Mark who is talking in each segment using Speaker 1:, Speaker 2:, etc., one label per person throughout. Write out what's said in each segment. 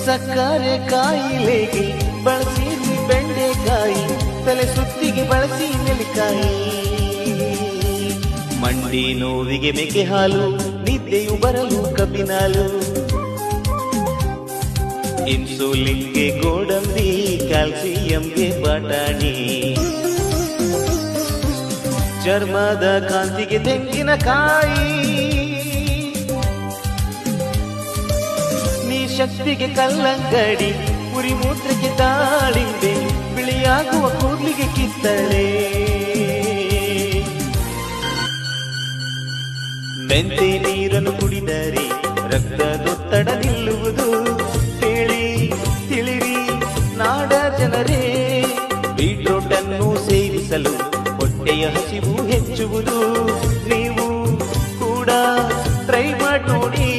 Speaker 1: ಸಕ್ಕರೆ ಕಾಯಿಲೆಗೆ ಬಳಸಿ ಬೆಂಡೆಕಾಯಿ, ತಲೆ ಸುತ್ತಿಗೆ ಬಳಸಿ ನೆಲ್ಲಿಕಾಯಿ. ಮಂಡಿ ನೋವಿಗೆ ಮೇಕೆ ಹಾಲು, ನಿದ್ದೆಯು ಬರಲು ಕಬ್ಬಿನಾಲು. ಇನ್ಸುಲಿನ್ಗೆ ಗೋಡಂಬಿ, ಕ್ಯಾಲ್ಸಿಯಂಗೆ ಬಟಾಣಿ. ಚರ್ಮದ ಕಾಂತಿಗೆ ತೆಂಗಿನಕಾಯಿ, ನೀ ಶಕ್ತಿಗೆ ಕಲ್ಲಂಗಡಿ, ಉರಿ ಮೂತ್ರಕ್ಕೆ ದಾಳಿಂಬೆ, ಬಿಳಿಯಾಗುವ ಕೂದಲಿಗೆ ಕಿತ್ತಳೆ. ಮೆಂತೆ ನೀರನ್ನು ಕುಡಿದರೆ ರಕ್ತದೊತ್ತಡ ನಿಲ್ಲುವುದು. ಕೇಳಿ ತಿಳಿರಿ ನಾಡ ಜನರೇ, ಬೀಟ್ರೋಟ್ ಅನ್ನು ಸೇವಿಸಲು ಹೊಟ್ಟೆಯ ಹಸಿವು ಹೆಚ್ಚುವುದು. ನೀವು ಕೂಡ ಟ್ರೈ ಮಾಡಿ ನೋಡಿ.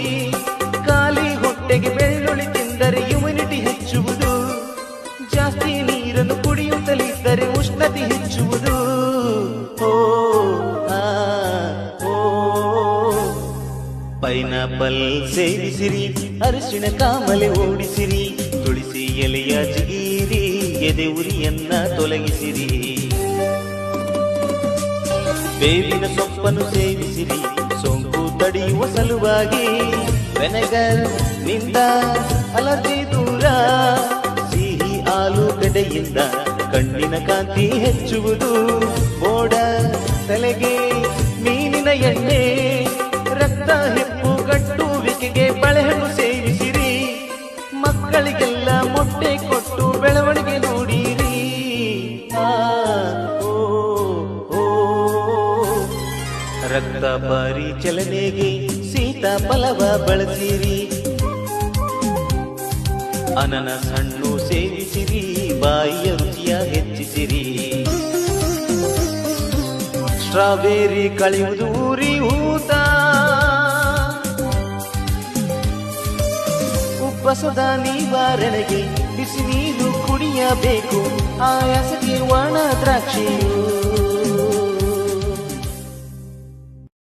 Speaker 1: ಖಾಲಿ ಹೊಟ್ಟೆಗೆ ಬೆಳ್ಳುಳ್ಳಿ ತಿಂದರೆ ಇಮ್ಯುನಿಟಿ ಹೆಚ್ಚುವುದು. ಜಾಸ್ತಿ ನೀರನ್ನು ಕುಡಿಯುತ್ತಲಿದ್ದರೆ ಉಷ್ಣತೆ ಹೆಚ್ಚುವುದು. ಪೈನಾಪಲ್ ಸೇವಿಸಿರಿ, ಅರಿಶಿಣ ಕಾಮಲೆ ಓಡಿಸಿರಿ, ತುಳಸಿ ಎಲೆಯ ಜಿಗಿರಿ, ಎದೆ ಉರಿಯನ್ನ ತೊಲಗಿಸಿರಿ. ಬೇವಿನ ಸೊಪ್ಪನ್ನು ಸೇವಿಸಿರಿ, ಸೋಂಕು ತಡೆಯುವ ಸಲುವಾಗಿ. ವೆನೆಗರ್ ನಿಂದ ಅಲರ್ಜಿ ದೂರ, ಸಿಹಿ ಆಲೂಗಡ್ಡೆಯಿಂದ ಕಣ್ಣಿನ ಕಾಂತಿ ಹೆಚ್ಚುವುದು. ಬೋಡ ತಲೆಗೆ ಮೀನಿನ ಎಣ್ಣೆ, ರಕ್ತ ಹೆಪ್ಪು ಗಟ್ಟುವಿಕೆಗೆ ಬಾಳೆಹಣ್ಣು ಸೇವಿಸಿರಿ. ಮಕ್ಕಳಿಗೆಲ್ಲ ಮೊಟ್ಟೆ ಕೊಟ್ಟು ಬೆಳವಣಿಗೆ ನೋಡಿರಿ. ರಕ್ತ ಪರಿಚಲನೆಗೆ ಸೀತಾಫಲವ ಬಳಸಿರಿ. ಅನನಸ್ ಹಣ್ಣು ಸೇವಿಸಿರಿ, ಬಾಯಿಯ ರುಚಿಯ ಹೆಚ್ಚಿಸಿರಿ. ಸ್ಟ್ರಾಬೆರಿ ಕಳೆಯುವುದು ಊರಿ ಊತ, ಉಬ್ಬಸದ ನಿವಾರಣೆಗೆ ಬಿಸಿ ನೀರು ಕುಡಿಯಬೇಕು. ಆಯಾಸಕ್ಕೆ ಒಣ ದ್ರಾಕ್ಷಿಯು.